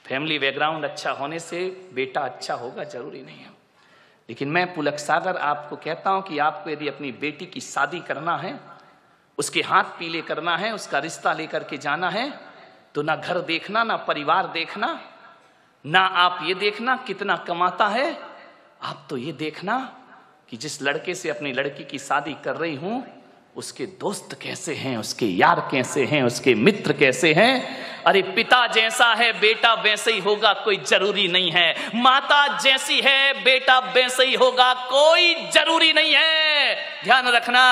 Family background अच्छा होने से बेटा अच्छा होगा जरूरी नहीं है। लेकिन मैं पुलक सागर आपको कहता हूं कि आपको यदि अपनी बेटी की शादी करना है, उसके हाथ पीले करना है, उसका रिश्ता लेकर के जाना है, तो ना घर देखना, ना परिवार देखना, ना आप ये देखना कितना कमाता है, आप तो ये देखना कि जिस लड़के से अपनी लड़की की शादी कर रही हूं उसके दोस्त कैसे हैं, उसके यार कैसे हैं, उसके मित्र कैसे हैं। अरे पिता जैसा है बेटा वैसे ही होगा कोई जरूरी नहीं है, माता जैसी है बेटा वैसे ही होगा कोई जरूरी नहीं है, ध्यान रखना।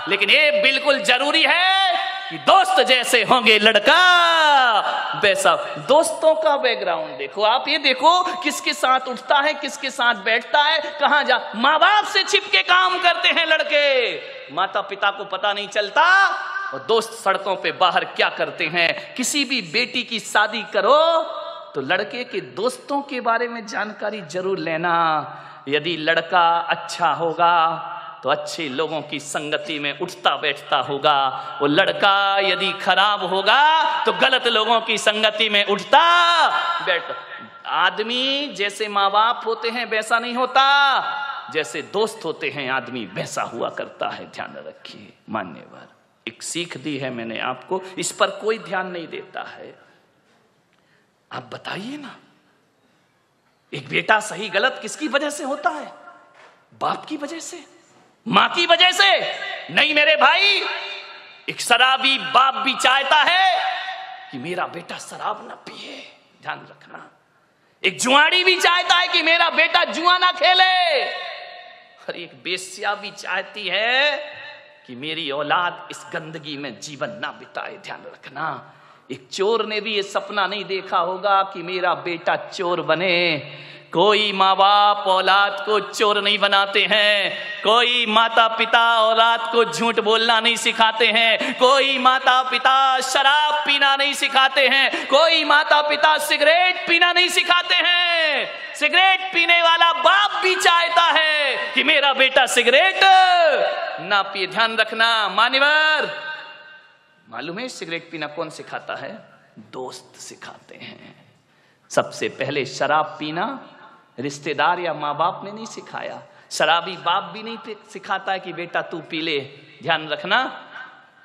लेकिन ये बिल्कुल जरूरी है कि दोस्त जैसे होंगे लड़का वैसा। दोस्तों का बैकग्राउंड देखो, आप ये देखो किसके साथ उठता है, किसके साथ बैठता है, कहां जा। माँ बाप से छिपके काम करते हैं लड़के, माता पिता को पता नहीं चलता, और दोस्त सड़कों पे बाहर क्या करते हैं। किसी भी बेटी की शादी करो तो लड़के के दोस्तों के बारे में जानकारी जरूर लेना। यदि लड़का अच्छा होगा तो अच्छे लोगों की संगति में उठता बैठता होगा, वो लड़का यदि खराब होगा तो गलत लोगों की संगति में उठता बैठता। आदमी जैसे माँ बाप होते हैं वैसा नहीं होता, जैसे दोस्त होते हैं आदमी वैसा हुआ करता है, ध्यान रखिए। मान्यवर एक सीख दी है मैंने आपको, इस पर कोई ध्यान नहीं देता है। आप बताइए ना, एक बेटा सही गलत किसकी वजह से होता है? बाप की वजह से, मां की वजह से नहीं मेरे भाई। एक शराबी बाप भी चाहता है कि मेरा बेटा शराब ना पिए, ध्यान रखना। एक जुआड़ी भी चाहता है कि मेरा बेटा जुआ ना खेले, और एक बेश्या भी चाहती है कि मेरी औलाद इस गंदगी में जीवन ना बिताए, ध्यान रखना। एक चोर ने भी ये सपना नहीं देखा होगा कि मेरा बेटा चोर बने। कोई माँ बाप औलाद को चोर नहीं बनाते हैं, कोई माता पिता औलाद को झूठ बोलना नहीं सिखाते हैं, कोई माता पिता शराब पीना नहीं सिखाते हैं, कोई माता पिता सिगरेट पीना नहीं सिखाते हैं। सिगरेट पीने वाला बाप भी चाहता है कि मेरा बेटा सिगरेट ना पिए, ध्यान रखना। मान्यवर मालूम है सिगरेट पीना कौन सिखाता है? दोस्त सिखाते हैं। सबसे पहले शराब पीना रिश्तेदार या माँ बाप ने नहीं सिखाया, शराबी बाप भी नहीं सिखाता है कि बेटा तू पी ले, ध्यान रखना।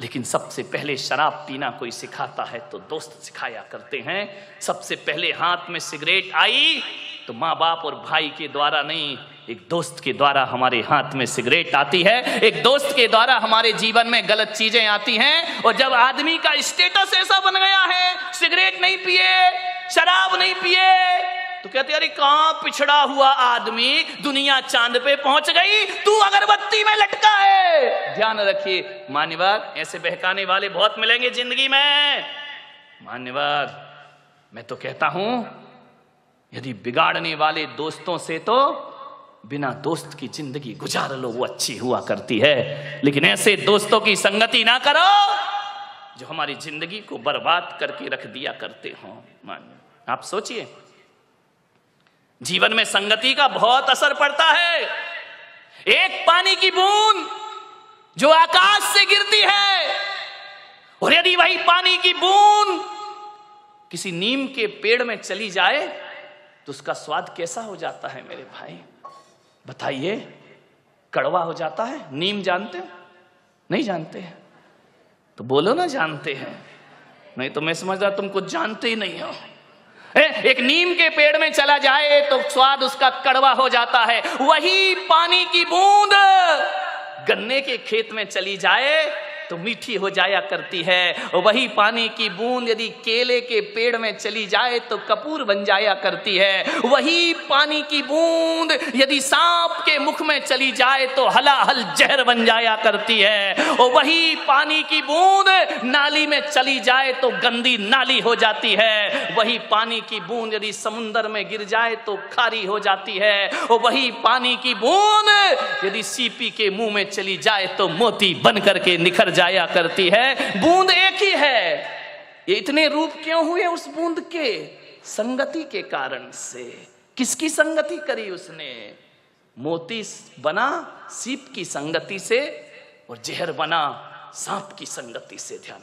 लेकिन सबसे पहले शराब पीना कोई सिखाता है तो दोस्त सिखाया करते हैं। सबसे पहले हाथ में सिगरेट आई तो माँ बाप और भाई के द्वारा नहीं, एक दोस्त के द्वारा हमारे हाथ में सिगरेट आती है, एक दोस्त के द्वारा हमारे जीवन में गलत चीजें आती हैं। और जब आदमी का स्टेटस ऐसा बन गया है, सिगरेट नहीं पिए, शराब नहीं पिए, तो कहते अरे कहां पिछड़ा हुआ आदमी, दुनिया चांद पे पहुंच गई, तू अगरबत्ती में लटका है। ध्यान रखिए मान्यवर, ऐसे बहकाने वाले बहुत मिलेंगे जिंदगी में। मान्यवर मैं तो कहता हूं यदि बिगाड़ने वाले दोस्तों से तो बिना दोस्त की जिंदगी गुजार लो, वो अच्छी हुआ करती है। लेकिन ऐसे दोस्तों की संगति ना करो जो हमारी जिंदगी को बर्बाद करके रख दिया करते हो। मान्य आप सोचिए, जीवन में संगति का बहुत असर पड़ता है। एक पानी की बूंद जो आकाश से गिरती है, और यदि वही पानी की बूंद किसी नीम के पेड़ में चली जाए तो उसका स्वाद कैसा हो जाता है मेरे भाई? बताइए, कड़वा हो जाता है। नीम जानते हो? नहीं जानते हैं तो बोलो ना जानते हैं, नहीं तो मैं समझता तुम कुछ जानते ही नहीं हो। एक नीम के पेड़ में चला जाए तो स्वाद उसका कड़वा हो जाता है। वही पानी की बूंद गन्ने के खेत में चली जाए तो मीठी हो जाया करती है। वही पानी की बूंद यदि केले के पेड़ में चली जाए तो कपूर बन जाया करती है। वही पानी की बूंद यदि सांप के मुख में चली जाए तो हलाहल जहर बन जाया करती है। और वही पानी की बूंद नाली में चली जाए तो गंदी नाली हो जाती है। वही पानी की बूंद यदि समुंदर में गिर जाए तो खारी हो जाती है। और वही पानी की बूंद यदि सीपी के मुंह में चली जाए तो मोती बन करके निखर जाया करती है। बूंद एक ही है। ये इतने रूप क्यों हुए उस बूंद के? संगति के कारण से। किसकी संगति करी उसने? मोती बना सीप की संगति से और जहर बना सांप की संगति से। ध्यान